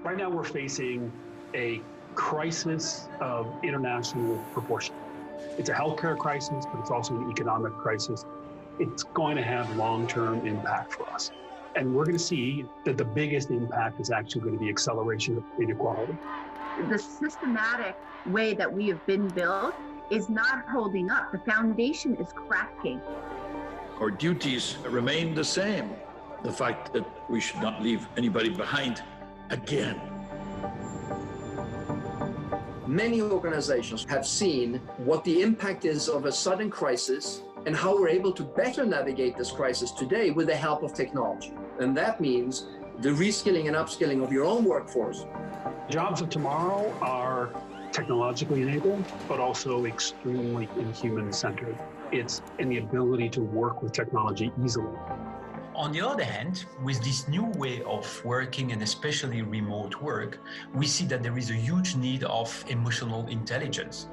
Right now, we're facing a crisis of international proportion. It's a healthcare crisis, but it's also an economic crisis. It's going to have long-term impact for us. And we're going to see that the biggest impact is actually going to be acceleration of inequality. The systematic way that we have been built is not holding up. The foundation is cracking. Our duties remain the same. The fact that we should not leave anybody behind again. Many organizations have seen what the impact is of a sudden crisis and how we're able to better navigate this crisis today with the help of technology. And that means the reskilling and upskilling of your own workforce. Jobs of tomorrow are technologically enabled, but also extremely human-centered. It's in the ability to work with technology easily. On the other hand, with this new way of working and especially remote work, we see that there is a huge need of emotional intelligence.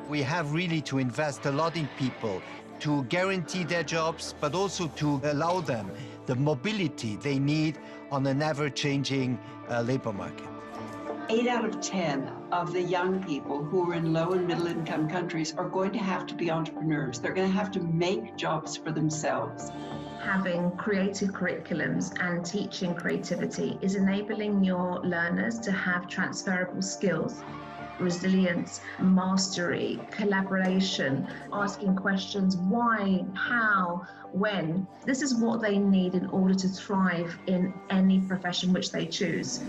We have really to invest a lot in people to guarantee their jobs, but also to allow them the mobility they need on an ever-changing labor market. 8 out of 10 of the young people who are in low and middle income countries are going to have to be entrepreneurs. They're going to have to make jobs for themselves. Having creative curriculums and teaching creativity is enabling your learners to have transferable skills, resilience, mastery, collaboration, asking questions, why, how, when. This is what they need in order to thrive in any profession which they choose.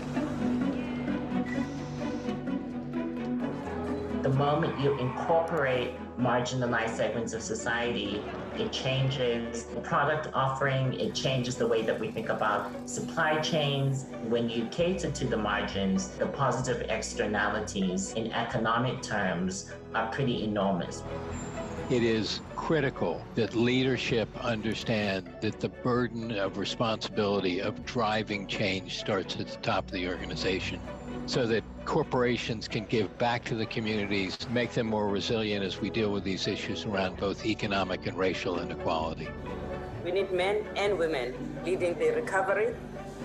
The moment you incorporate marginalized segments of society, it changes the product offering, it changes the way that we think about supply chains. When you cater to the margins, the positive externalities in economic terms are pretty enormous. It is critical that leadership understand that the burden of responsibility of driving change starts at the top of the organization, so that corporations can give back to the communities, make them more resilient as we deal with these issues around both economic and racial inequality. We need men and women leading the recovery,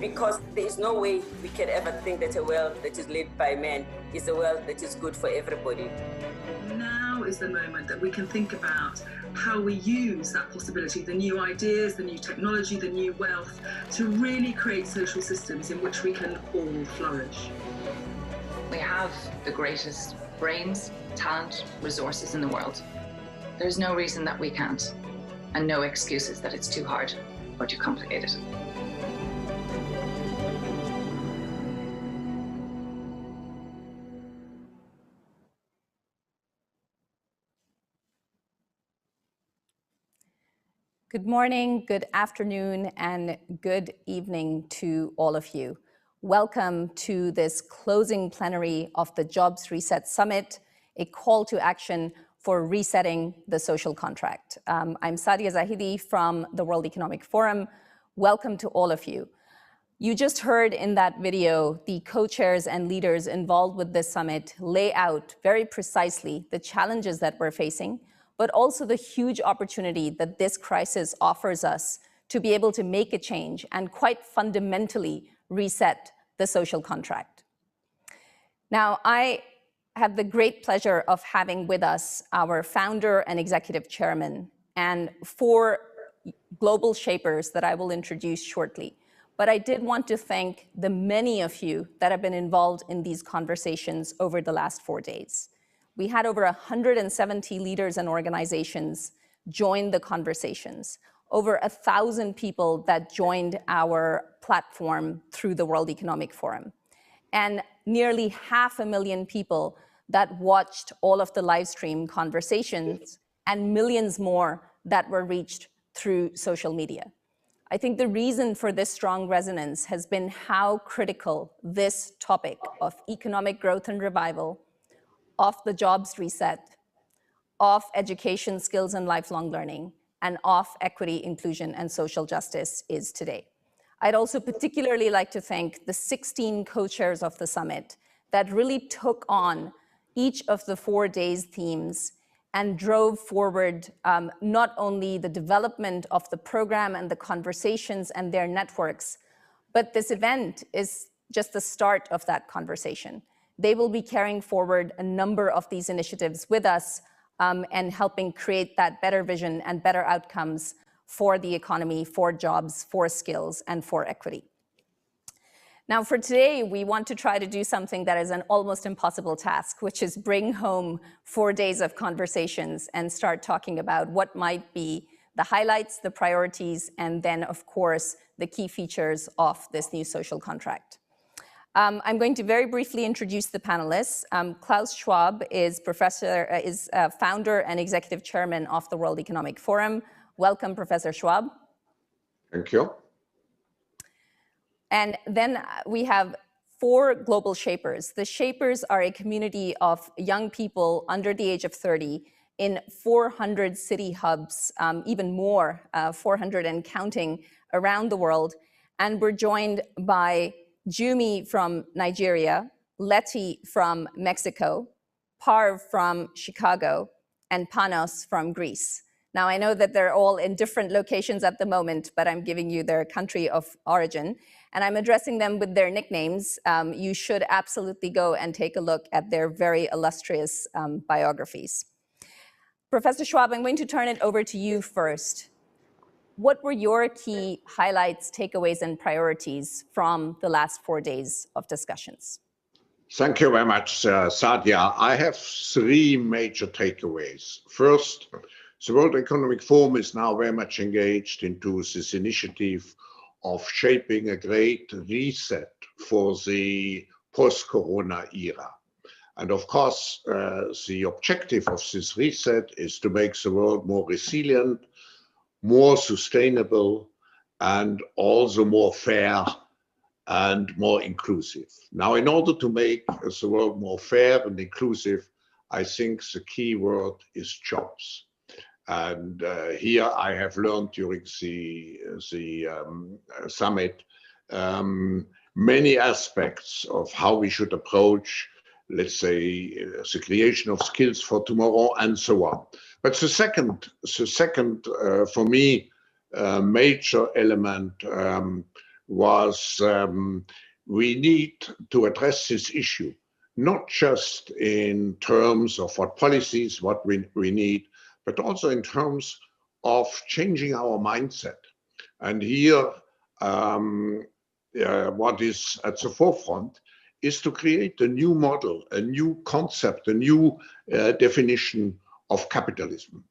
because there is no way we can ever think that a world that is led by men is a world that is good for everybody. Now is the moment that we can think about how we use that possibility, the new ideas, the new technology, the new wealth, to really create social systems in which we can all flourish. We have the greatest brains, talent, resources in the world. There's no reason that we can't, and no excuses that it's too hard or too complicated. Good morning, good afternoon, and good evening to all of you. Welcome to this closing plenary of the Jobs Reset Summit, a call to action for resetting the social contract. I'm Sadia Zahidi from the World Economic Forum. Welcome to all of you. You just heard in that video the co-chairs and leaders involved with this summit lay out very precisely the challenges that we're facing, but also the huge opportunity that this crisis offers us to be able to make a change and quite fundamentally reset the social contract. Now, I have the great pleasure of having with us our founder and executive chairman and 4 global shapers that I will introduce shortly. But I did want to thank the many of you that have been involved in these conversations over the last 4 days. We had over 170 leaders and organizations join the conversations, over 1,000 people that joined our platform through the World Economic Forum, and nearly 500,000 people that watched all of the live stream conversations, and millions more that were reached through social media. I think the reason for this strong resonance has been how critical this topic of economic growth and revival, of the jobs reset, of education, skills, and lifelong learning, and of equity, inclusion, and social justice is today. I'd also particularly like to thank the 16 co-chairs of the summit that really took on each of the 4 days' themes and drove forward not only the development of the program and the conversations and their networks, but this event is just the start of that conversation. They will be carrying forward a number of these initiatives with us and helping create that better vision and better outcomes for the economy, for jobs, for skills, and for equity. Now, for today, we want to try to do something that is an almost impossible task, which is bring home 4 days of conversations and start talking about what might be the highlights, the priorities, and then, of course, the key features of this new social contract. I'm going to very briefly introduce the panelists. Klaus Schwab is founder and executive chairman of the World Economic Forum. Welcome, Professor Schwab. Thank you. And then we have 4 global shapers. The shapers are a community of young people under the age of 30 in 400 city hubs, even more, 400 and counting around the world. And we're joined by Jumi from Nigeria, Letty from Mexico, Parv from Chicago, and Panos from Greece. Now, I know that they're all in different locations at the moment, but I'm giving you their country of origin, and I'm addressing them with their nicknames. You should absolutely go and take a look at their very illustrious biographies. Professor Schwab, I'm going to turn it over to you first. What were your key highlights, takeaways, and priorities from the last 4 days of discussions? Thank you very much, Sadia. I have 3 major takeaways. First, the World Economic Forum is now very much engaged into this initiative of shaping a great reset for the post-corona era. And of course, the objective of this reset is to make the world more resilient, more sustainable, and also more fair and more inclusive. Now, in order to make the world more fair and inclusive, I think the key word is jobs. And here I have learned during the summit many aspects of how we should approach, let's say, the creation of skills for tomorrow and so on. But the second for me, major element was we need to address this issue, not just in terms of what policies, what we need, but also in terms of changing our mindset. And here, what is at the forefront is to create a new model, a new concept, a new definition of capitalism.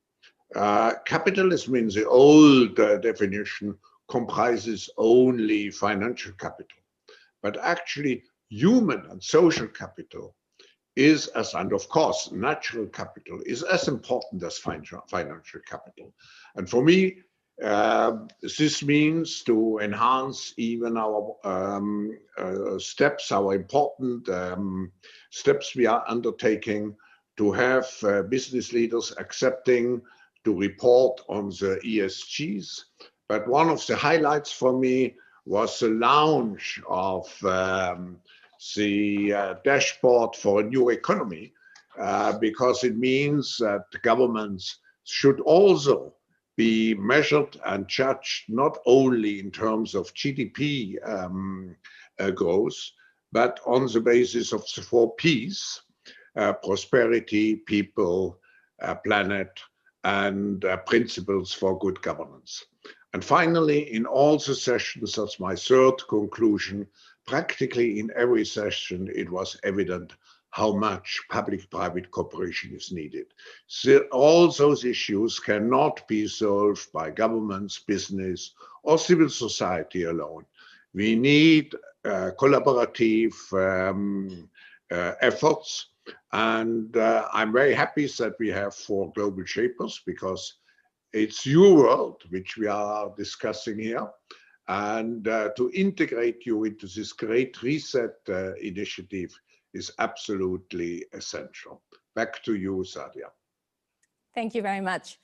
Capitalism in the old definition comprises only financial capital, but actually human and social capital is and of course natural capital is as important as financial capital. And for me, this means to enhance even our steps, our important steps we are undertaking to have business leaders accepting to report on the ESGs. But one of the highlights for me was the launch of the dashboard for a new economy, because it means that governments should also be measured and judged not only in terms of GDP growth, but on the basis of the 4 Ps, prosperity, people, planet, and principles for good governance. And finally, in all the sessions, that's my 3rd conclusion, practically in every session, it was evident how much public-private cooperation is needed. So all those issues cannot be solved by governments, business, or civil society alone. We need collaborative efforts. And I'm very happy that we have 4 global shapers, because it's your world which we are discussing here. And to integrate you into this great reset initiative is absolutely essential. Back to you, Sadia. Thank you very much.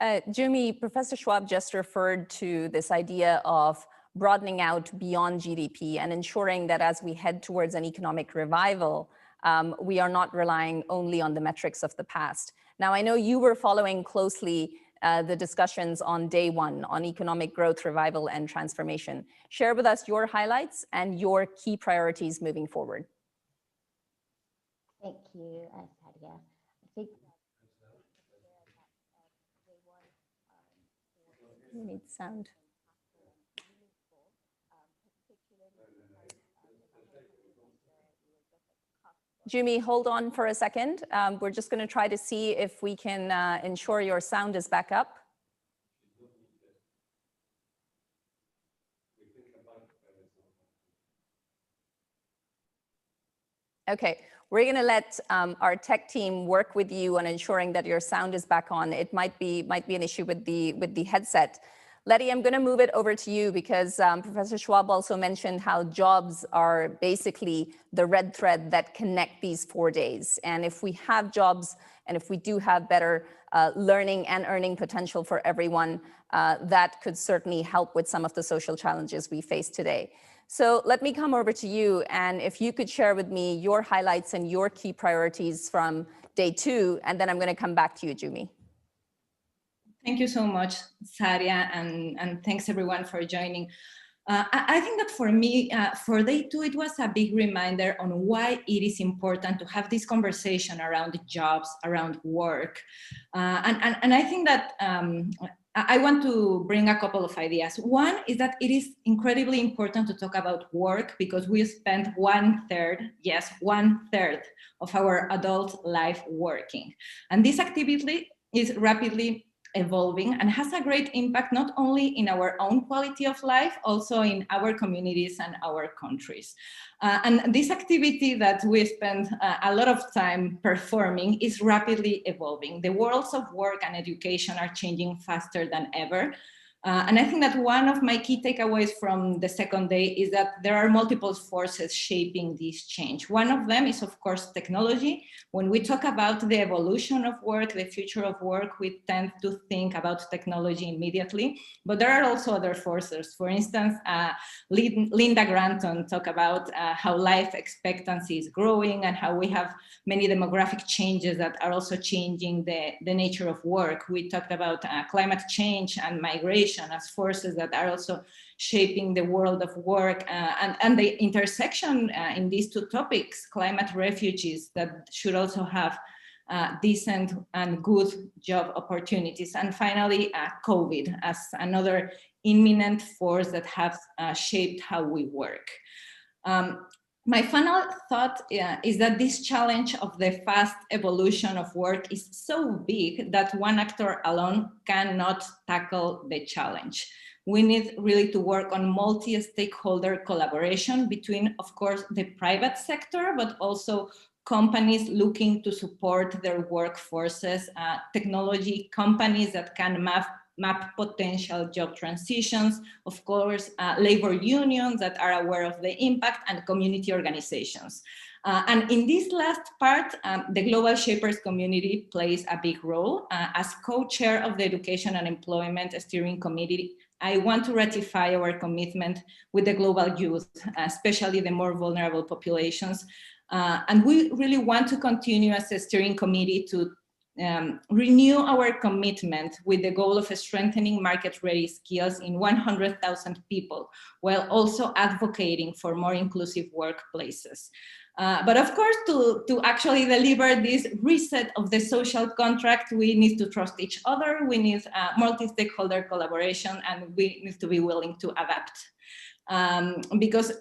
Jumi, Professor Schwab just referred to this idea of broadening out beyond GDP and ensuring that as we head towards an economic revival, we are not relying only on the metrics of the past. Now, I know you were following closely the discussions on day one on economic growth, revival, and transformation. Share with us your highlights and your key priorities moving forward. Thank you, Sadia. I think you need sound. Jumi, hold on for a second. We're just going to try to see if we can ensure your sound is back up. Okay, we're going to let our tech team work with you on ensuring that your sound is back on. It might be an issue with the headset. Letty, I'm going to move it over to you because Professor Schwab also mentioned how jobs are basically the red thread that connect these 4 days. And if we have jobs and if we do have better learning and earning potential for everyone, that could certainly help with some of the social challenges we face today. So let me come over to you, and if you could share with me your highlights and your key priorities from day 2, and then I'm going to come back to you, Jumi. Thank you so much, Sadia, and thanks everyone for joining. I think that for me, for day 2, it was a big reminder on why it is important to have this conversation around jobs, around work. And I think that I want to bring a couple of ideas. One is that it is incredibly important to talk about work because we spend 1/3, yes, 1/3 of our adult life working. And this activity is rapidly evolving and has a great impact not only in our own quality of life, also in our communities and our countries. And this activity that we spend a lot of time performing is rapidly evolving. The worlds of work and education are changing faster than ever. And I think that one of my key takeaways from the second day is that there are multiple forces shaping this change. One of them is, of course, technology. When we talk about the evolution of work, the future of work, we tend to think about technology immediately, but there are also other forces. For instance, Linda Granton talked about how life expectancy is growing and how we have many demographic changes that are also changing the nature of work. We talked about climate change and migration as forces that are also shaping the world of work, and the intersection in these two topics, climate refugees that should also have decent and good job opportunities. And finally, COVID as another imminent force that has shaped how we work. My final thought is that this challenge of the fast evolution of work is so big that one actor alone cannot tackle the challenge. We need really to work on multi-stakeholder collaboration between, of course, the private sector, but also companies looking to support their workforces, technology companies that can map potential job transitions, of course, labor unions that are aware of the impact, and community organizations. And in this last part, the Global Shapers community plays a big role. As co-chair of the Education and Employment Steering Committee, I want to ratify our commitment with the global youth, especially the more vulnerable populations. And we really want to continue as a steering committee to renew our commitment with the goal of strengthening market-ready skills in 100,000 people, while also advocating for more inclusive workplaces. But of course, to actually deliver this reset of the social contract, we need to trust each other, we need multi-stakeholder collaboration, and we need to be willing to adapt. Because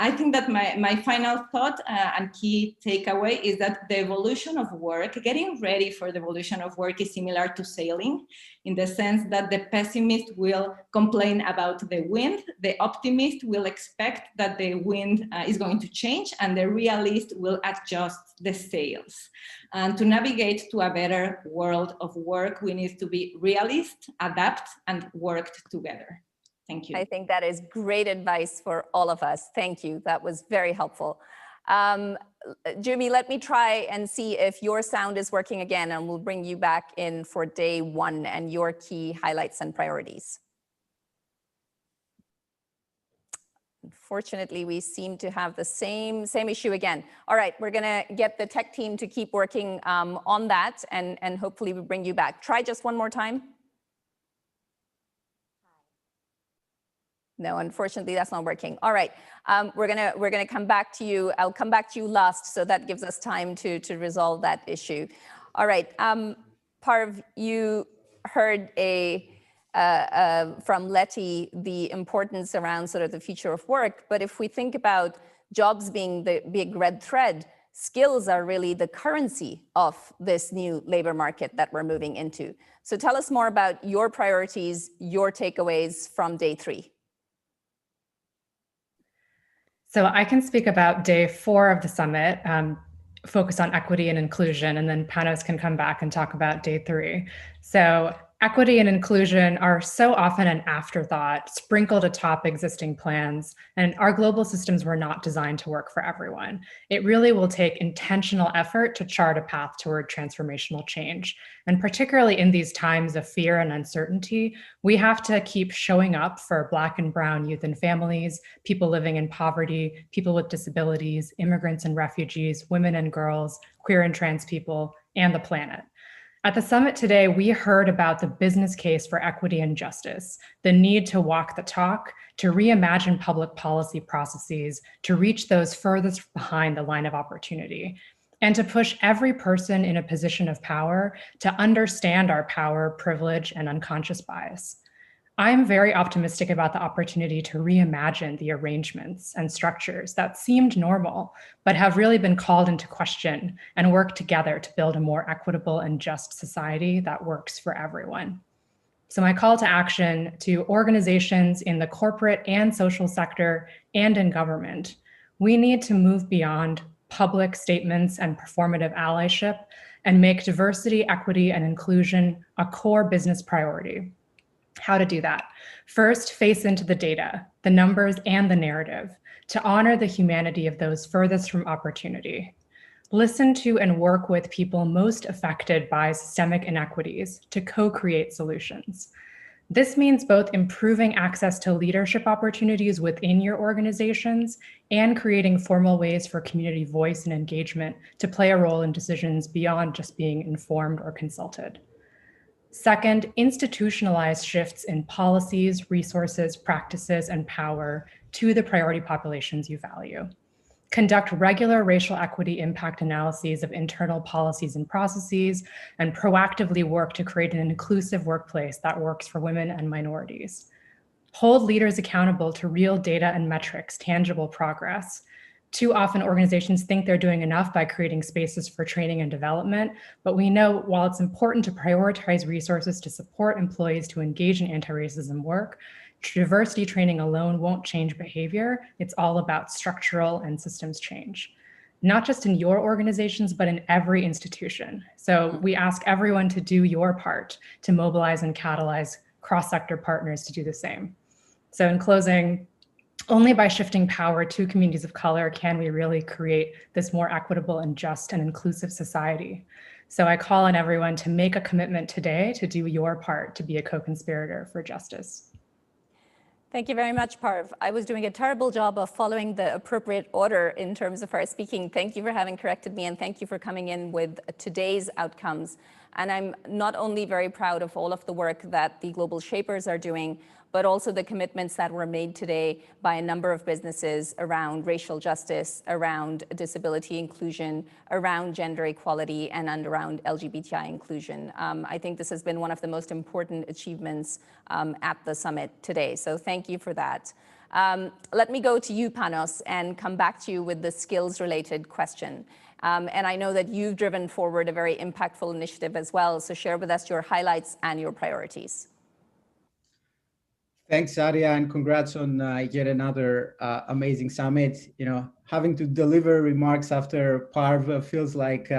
I think that my final thought and key takeaway is that the evolution of work, getting ready for the evolution of work is similar to sailing, in the sense that the pessimist will complain about the wind, the optimist will expect that the wind is going to change, and the realist will adjust the sails. And to navigate to a better world of work, we need to be realist, adapt, and work together. Thank you. I think that is great advice for all of us. Thank you. That was very helpful. Jimmy, let me try and see if your sound is working again, and we'll bring you back in for day one and your key highlights and priorities. Unfortunately, we seem to have the same issue again. All right, we're gonna get the tech team to keep working on that, and hopefully we bring you back. Try just one more time. No, unfortunately, that's not working. All right, we're gonna come back to you. I'll come back to you last, so that gives us time to resolve that issue. All right, Parv, you heard from Letty the importance around sort of the future of work, but if we think about jobs being the big red thread, skills are really the currency of this new labor market that we're moving into. So tell us more about your priorities, your takeaways from day 3. So I can speak about day 4 of the summit, focus on equity and inclusion, and then Panos can come back and talk about day 3. So equity and inclusion are so often an afterthought, sprinkled atop existing plans, and our global systems were not designed to work for everyone. It really will take intentional effort to chart a path toward transformational change. And particularly in these times of fear and uncertainty, we have to keep showing up for Black and Brown youth and families, people living in poverty, people with disabilities, immigrants and refugees, women and girls, queer and trans people, and the planet. At the summit today, we heard about the business case for equity and justice, the need to walk the talk, to reimagine public policy processes, to reach those furthest behind the line of opportunity, and to push every person in a position of power to understand our power, privilege, and unconscious bias. I'm very optimistic about the opportunity to reimagine the arrangements and structures that seemed normal, but have really been called into question, and work together to build a more equitable and just society that works for everyone. So my call to action to organizations in the corporate and social sector and in government: we need to move beyond public statements and performative allyship and make diversity, equity, and inclusion a core business priority. How to do that? First, face into the data, the numbers, and the narrative to honor the humanity of those furthest from opportunity. Listen to and work with people most affected by systemic inequities to co-create solutions. This means both improving access to leadership opportunities within your organizations and creating formal ways for community voice and engagement to play a role in decisions beyond just being informed or consulted. Second, institutionalize shifts in policies, resources, practices, and power to the priority populations you value. Conduct regular racial equity impact analyses of internal policies and processes, and proactively work to create an inclusive workplace that works for women and minorities. Hold leaders accountable to real data and metrics, tangible progress. Too often organizations think they're doing enough by creating spaces for training and development, but we know while it's important to prioritize resources to support employees to engage in anti-racism work, diversity training alone won't change behavior. It's all about structural and systems change, not just in your organizations, but in every institution. So we ask everyone to do your part to mobilize and catalyze cross-sector partners to do the same. So in closing, only by shifting power to communities of color can we really create this more equitable and just and inclusive society. So I call on everyone to make a commitment today to do your part to be a co-conspirator for justice. Thank you very much, Parv. I was doing a terrible job of following the appropriate order in terms of our speaking. Thank you for having corrected me, and thank you for coming in with today's outcomes. And I'm not only very proud of all of the work that the Global Shapers are doing, but also the commitments that were made today by a number of businesses around racial justice, around disability inclusion, around gender equality, and around LGBTI inclusion. I think this has been one of the most important achievements at the summit today. So thank you for that. Let me go to you, Panos, and come back to you with the skills-related question. And I know that you've driven forward a very impactful initiative as well. So share with us your highlights and your priorities. Thanks, Sadia, and congrats on yet another amazing summit. You know, having to deliver remarks after Parv feels like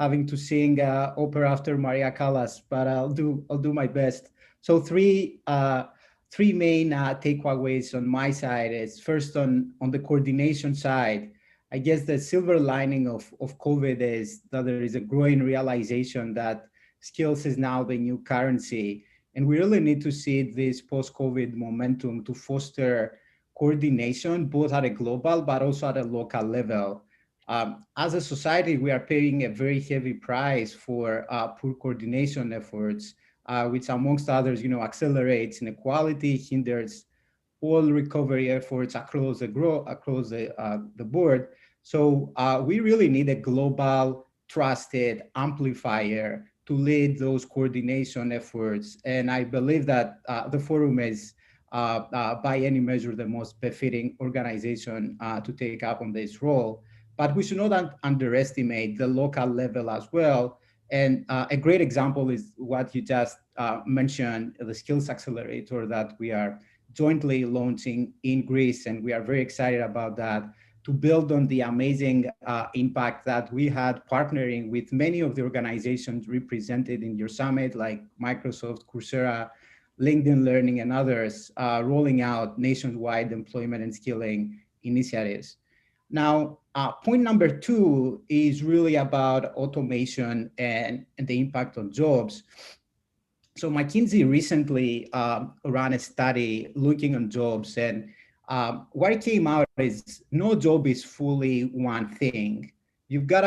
having to sing opera after Maria Callas, but I'll do my best. So three main takeaways on my side is first on the coordination side. I guess the silver lining of COVID is that there is a growing realization that skills is now the new currency. And we really need to see this post-COVID momentum to foster coordination, both at a global, but also at a local level. As a society, we are paying a very heavy price for poor coordination efforts, which amongst others, accelerates inequality, hinders all recovery efforts across the board. So we really need a global trusted amplifier to lead those coordination efforts. And I believe that the forum is by any measure the most befitting organization to take up on this role. But we should not underestimate the local level as well. And a great example is what you just mentioned, the Skills Accelerator that we are jointly launching in Greece. And we are very excited about that, to build on the amazing impact that we had partnering with many of the organizations represented in your summit, like Microsoft, Coursera, LinkedIn Learning, and others, rolling out nationwide employment and skilling initiatives. Now, point number 2 is really about automation and the impact on jobs. So McKinsey recently ran a study looking on jobs, and what came out is no job is fully one thing. You've got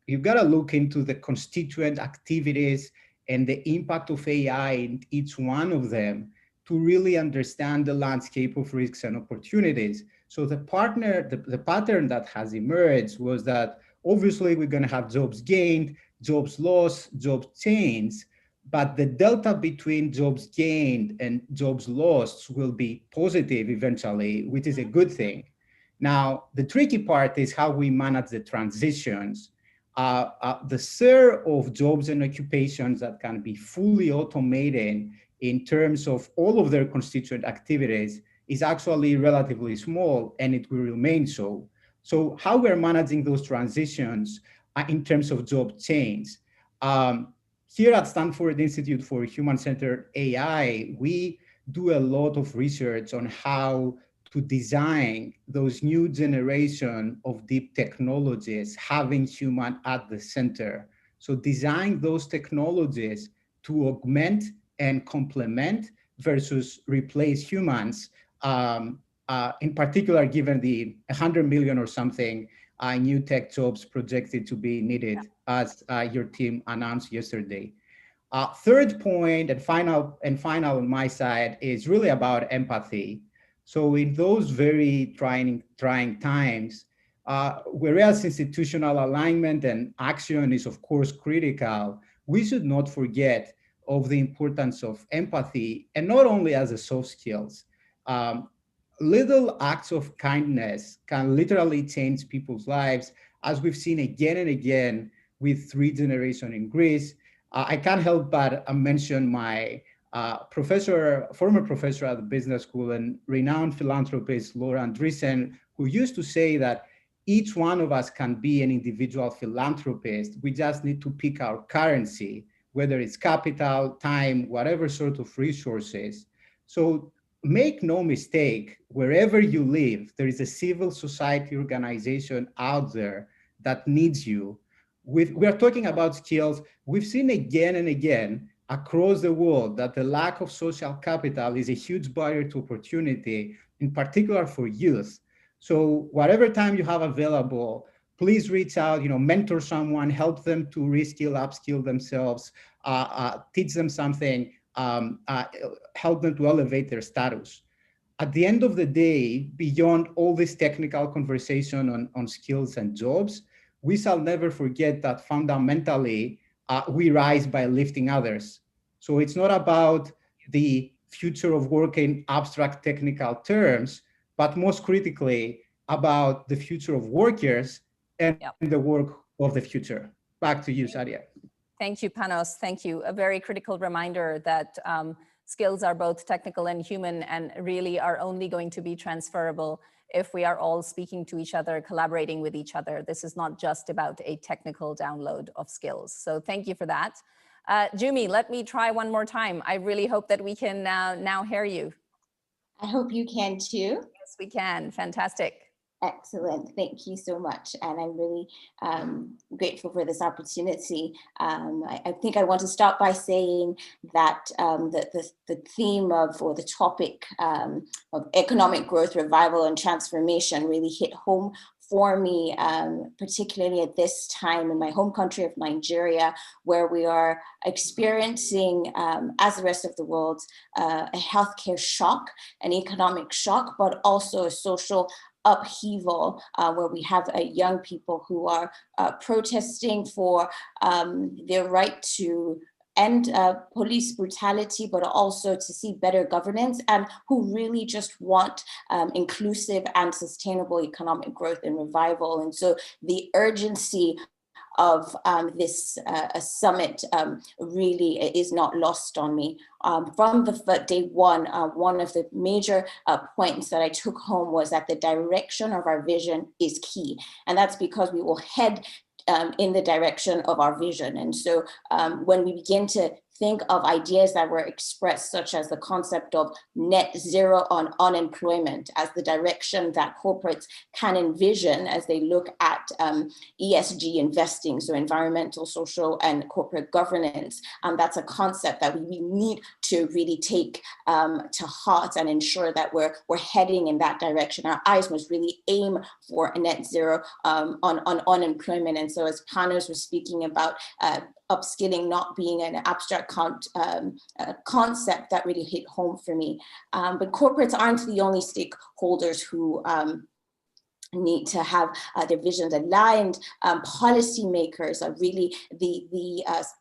to look into the constituent activities and the impact of AI in each one of them to really understand the landscape of risks and opportunities. So the pattern that has emerged was that obviously we're going to have jobs gained, jobs lost, jobs changed, but the delta between jobs gained and jobs lost will be positive eventually, which is a good thing. Now, the tricky part is how we manage the transitions. The share of jobs and occupations that can be fully automated in terms of all of their constituent activities is actually relatively small, and it will remain so. So how we're managing those transitions in terms of job change. Here at Stanford Institute for Human-Centered AI, we do a lot of research on how to design those new generation of deep technologies, having human at the center. So design those technologies to augment and complement versus replace humans, in particular, given the 100 million or something new tech jobs projected to be needed, as your team announced yesterday. Third point and final on my side is really about empathy. So in those very trying times, whereas institutional alignment and action is of course critical, we should not forget of the importance of empathy, and not only as a soft skills. Little acts of kindness can literally change people's lives, as we've seen again and again with 3 generations in Greece. I can't help but mention my former professor at the business school and renowned philanthropist, Laura Andreessen, who used to say that each one of us can be an individual philanthropist. We just need to pick our currency, whether it's capital, time, whatever sort of resources. So make no mistake, wherever you live, there is a civil society organization out there that needs you. We are talking about skills. We've seen again and again across the world that the lack of social capital is a huge barrier to opportunity, in particular for youth. So whatever time you have available, please reach out, mentor someone, help them to reskill, upskill themselves, teach them something, help them to elevate their status. At the end of the day, beyond all this technical conversation on skills and jobs, we shall never forget that fundamentally, we rise by lifting others. So it's not about the future of work in abstract technical terms, but most critically about the future of workers and the work of the future. Back to you, Sadia. Thank you, Panos. Thank you. A very critical reminder that skills are both technical and human, and really are only going to be transferable if we are all speaking to each other, collaborating with each other. This is not just about a technical download of skills. So thank you for that. Jumi, let me try one more time. I really hope that we can now hear you. I hope you can too. Yes, we can. Fantastic. Excellent. Thank you so much. And I'm really grateful for this opportunity. I think I want to start by saying that the theme of, or the topic of economic growth, revival, and transformation really hit home for me, particularly at this time in my home country of Nigeria, where we are experiencing, as the rest of the world, a healthcare shock, an economic shock, but also a social upheaval, where we have young people who are protesting for their right to end police brutality, but also to see better governance, and who really just want inclusive and sustainable economic growth and revival. And so the urgency of this summit really is not lost on me. From the day one, one of the major points that I took home was that the direction of our vision is key. And that's because we will head in the direction of our vision. And so when we begin to think of ideas that were expressed, such as the concept of net zero on unemployment as the direction that corporates can envision as they look at ESG investing, so environmental, social, and corporate governance. That's a concept that we need to really take to heart and ensure that we're heading in that direction. Our eyes must really aim for a net zero on unemployment. And so as Panos was speaking about upskilling not being an abstract concept, that really hit home for me. But corporates aren't the only stakeholders who need to have their visions aligned. Policymakers are really the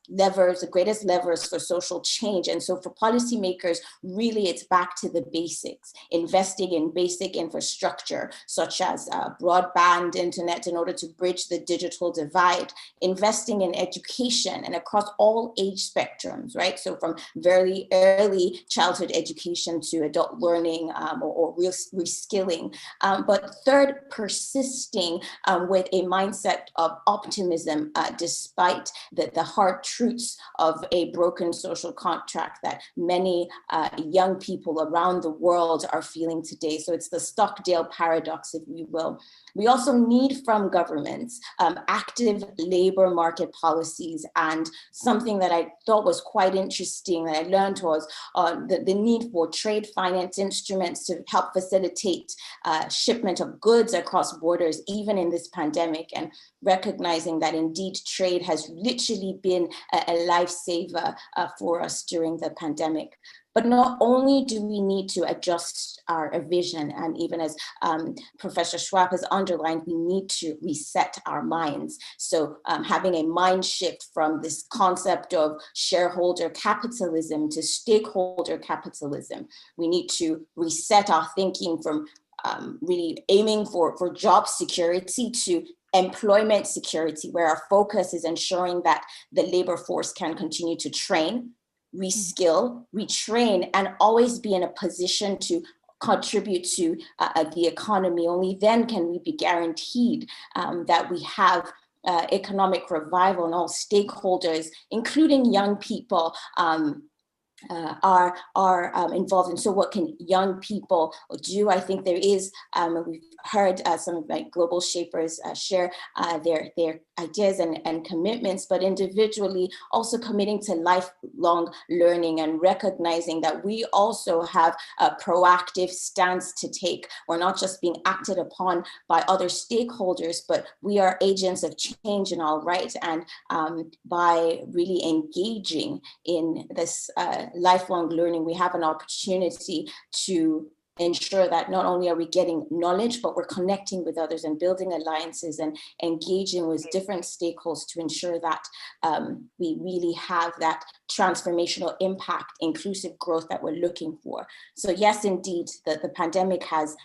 levers, the greatest levers for social change. And so for policymakers, really it's back to the basics, investing in basic infrastructure, such as broadband internet in order to bridge the digital divide, investing in education and across all age spectrums, right? So from very early childhood education to adult learning or reskilling. But third, persisting with a mindset of optimism despite the hard truths of a broken social contract that many young people around the world are feeling today. So it's the Stockdale paradox, if you will. We also need from governments active labor market policies, and something that I thought was quite interesting that I learned was the need for trade finance instruments to help facilitate shipment of goods across borders, even in this pandemic, and recognizing that indeed trade has literally been a lifesaver for us during the pandemic. But not only do we need to adjust our vision, and even as Professor Schwab has underlined, we need to reset our minds. So having a mind shift from this concept of shareholder capitalism to stakeholder capitalism. We need to reset our thinking from really aiming for job security to employment security, where our focus is ensuring that the labor force can continue to train, reskill, retrain, and always be in a position to contribute to the economy. Only then can we be guaranteed that we have economic revival, and all stakeholders, including young people, are involved. And so what can young people do? I think there is, we've heard some of my global shapers share their ideas and commitments, but individually also committing to lifelong learning and recognizing that we also have a proactive stance to take. We're not just being acted upon by other stakeholders, but we are agents of change in our right. And by really engaging in this lifelong learning, we have an opportunity to ensure that not only are we getting knowledge, but we're connecting with others and building alliances and engaging with different stakeholders to ensure that we really have that transformational impact, inclusive growth that we're looking for. So yes, indeed, the pandemic has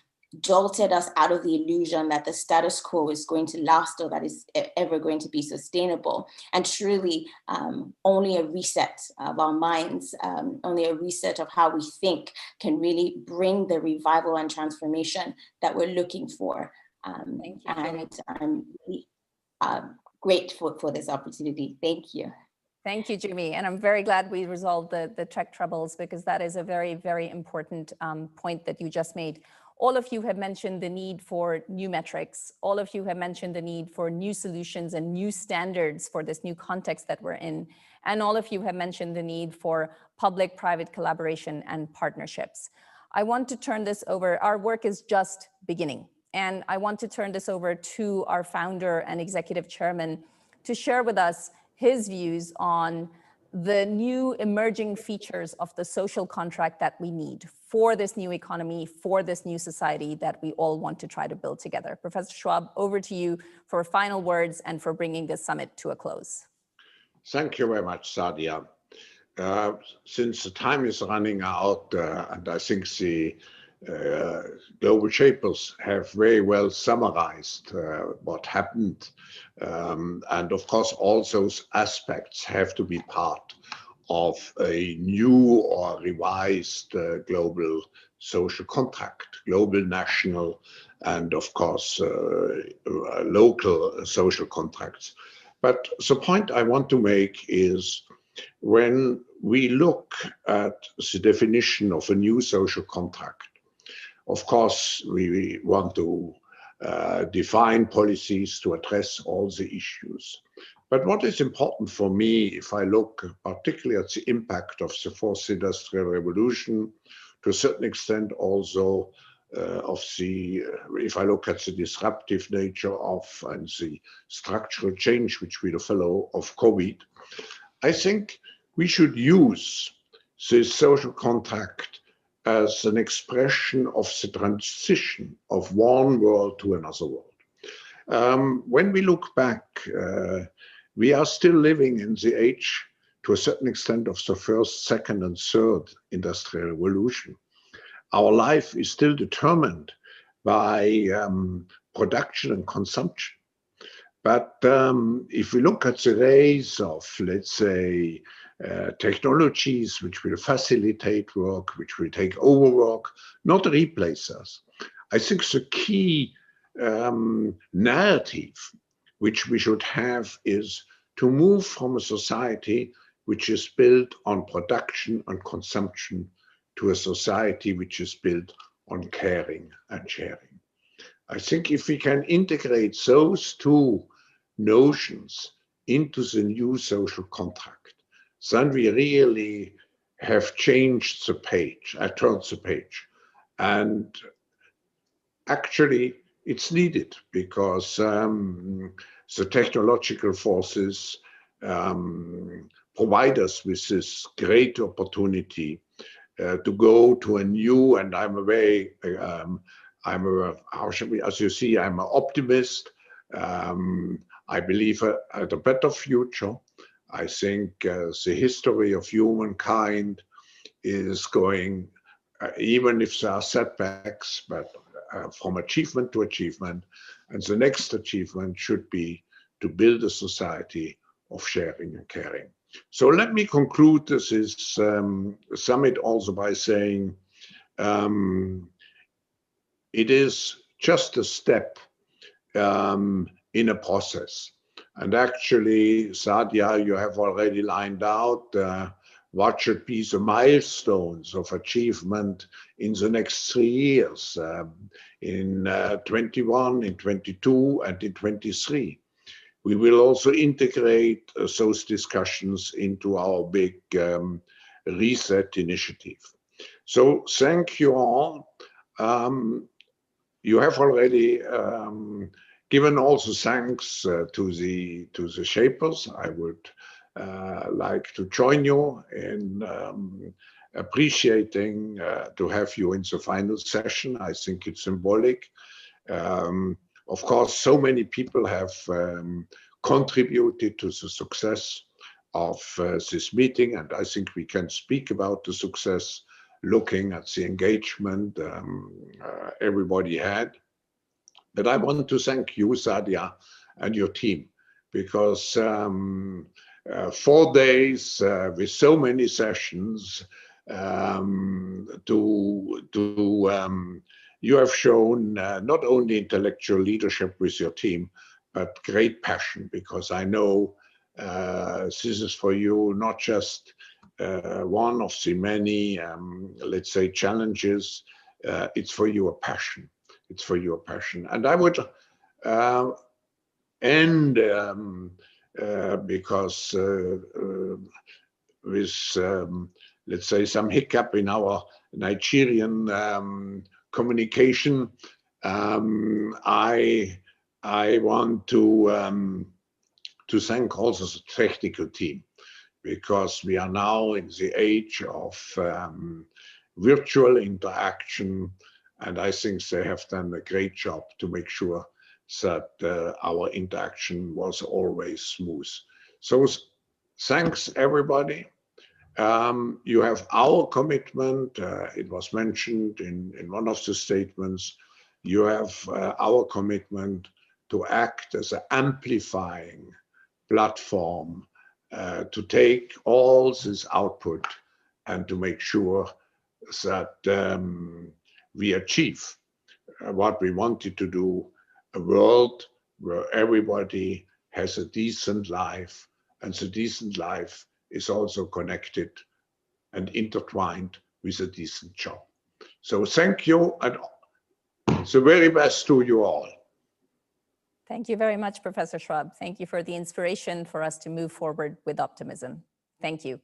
jolted us out of the illusion that the status quo is going to last or that is ever going to be sustainable. And truly, only a reset of our minds, only a reset of how we think can really bring the revival and transformation that we're looking for. And I'm really grateful for this opportunity. Thank you. Thank you, Jimmy. And I'm very glad we resolved the tech troubles, because that is a very, very important point that you just made. All of you have mentioned the need for new metrics. All of you have mentioned the need for new solutions and new standards for this new context that we're in. And all of you have mentioned the need for public-private collaboration and partnerships. I want to turn this over. Our work is just beginning. And I want to turn this over to our founder and executive chairman to share with us his views on the new emerging features of the social contract that we need for this new economy, for this new society that we all want to try to build together. Professor Schwab, over to you for final words and for bringing this summit to a close. Thank you very much, Sadia. Since the time is running out, and I think the global shapers have very well summarized what happened. And of course, all those aspects have to be part of a new or revised global social contract, global, national, and of course, local social contracts. But the point I want to make is when we look at the definition of a new social contract, of course, we want to define policies to address all the issues. But what is important for me, if I look particularly at the impact of the fourth industrial revolution, to a certain extent also if I look at the disruptive nature of and the structural change which will follow of COVID, I think we should use this social contract as an expression of the transition of one world to another world. When we look back, we are still living in the age, to a certain extent, of the first, second, and third industrial revolution. Our life is still determined by production and consumption. But if we look at the rise of, let's say, technologies which will facilitate work, which will take over work, not replace us, I think the key narrative which we should have is to move from a society which is built on production and consumption to a society which is built on caring and sharing. I think if we can integrate those two notions into the new social contract, then we really have changed the page, turned the page. And actually, it's needed because the technological forces provide us with this great opportunity to go to a new, and I'm a very, as you see, I'm an optimist. I believe at a better future. I think the history of humankind is going, even if there are setbacks, but from achievement to achievement. And the next achievement should be to build a society of sharing and caring. So let me conclude this summit also by saying it is just a step in a process. And actually, Sadia, you have already lined out what should be the milestones of achievement in the next 3 years, in 21, in 22, and in 23. We will also integrate those discussions into our big reset initiative. So thank you all. You have already given also thanks to the shapers. I would like to join you in appreciating to have you in the final session. I think it's symbolic. Of course, so many people have contributed to the success of this meeting, and I think we can speak about the success looking at the engagement everybody had. But I want to thank you, Sadia, and your team, because 4 days with so many sessions, you have shown not only intellectual leadership with your team, but great passion, because I know this is for you not just one of the many, let's say, challenges it's for your passion. It's for your passion. And I would end because with, let's say, some hiccup in our Nigerian communication, I want to thank also the technical team, because we are now in the age of virtual interaction, and I think they have done a great job to make sure that our interaction was always smooth. So thanks, everybody. You have our commitment. It was mentioned in one of the statements. You have our commitment to act as an amplifying platform to take all this output and to make sure that we achieve what we wanted to do, a world where everybody has a decent life, and the decent life is also connected and intertwined with a decent job. So thank you, and the very best to you all. Thank you very much, Professor Schwab. Thank you for the inspiration for us to move forward with optimism. Thank you.